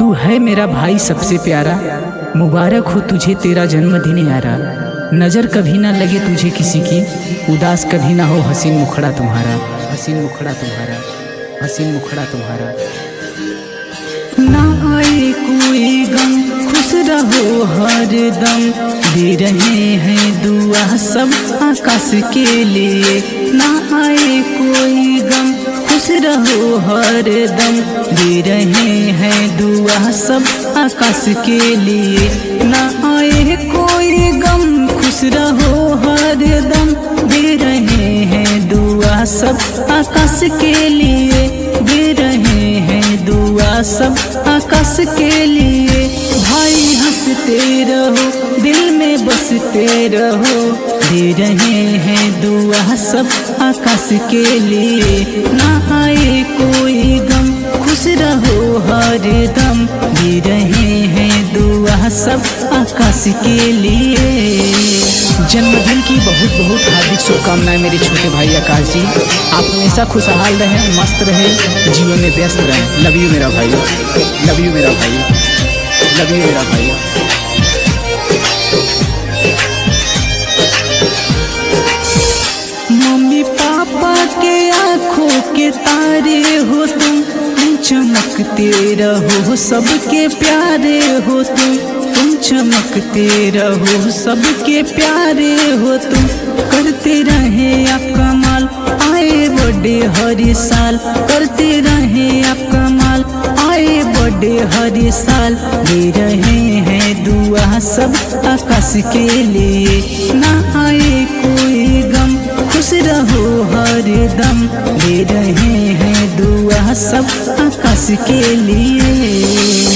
तू है मेरा भाई सबसे प्यारा, मुबारक हो तुझे तेरा जन्मदिन यारा। नज़र कभी ना लगे तुझे किसी की, उदास कभी ना हो हसीन मुखड़ा तुम्हारा, हसीन मुखड़ा तुम्हारा, हसीन मुखड़ा तुम्हारा। ना आए कोई गम, खुश रहो हर दम, दे रहे हैं दुआ सब आकाश के लिए। ना आए कोई गम, खुश रहो हर दम, दे रहे हैं दुआ सब आकाश के लिए। ना आए कोई गम, खुश रहो हर दम, दे रहे हैं दुआ सब आकाश के लिए, दे रहे हैं दुआ सब आकाश के लिए। भाई हंसते रहो, दिल में बसते रहो, दे रहे हैं दुआ सब आकाश के लिए। ना आए कोई गम, खुश रहो हर दम, दे रहे हैं दुआ सब आकाश के लिए। जन्मदिन की बहुत बहुत हार्दिक शुभकामनाएं मेरे छोटे भाई आकाश जी। आप हमेशा खुशहाल रहें, मस्त रहें, जीवन में व्यस्त रहें। लव यू मेरा भाई, लव यू मेरा भाई, लव यू मेरा भाई। मम्मी पापा के आँखों के तारे हो तुम चमकते रहो, सबके प्यारे हो तुम चमकते रहो, सबके प्यारे हो तुम। करते रहे आप कमाल, आए बर्थडे हर साल, करते रहे आप कमाल, आए बर्थडे हर साल, दे रहे हैं दुआ सब आकाश के लिए। ना आए कोई गम, खुश रहो हर दम, दे रहे हैं दुआ सब आकाश के लिए।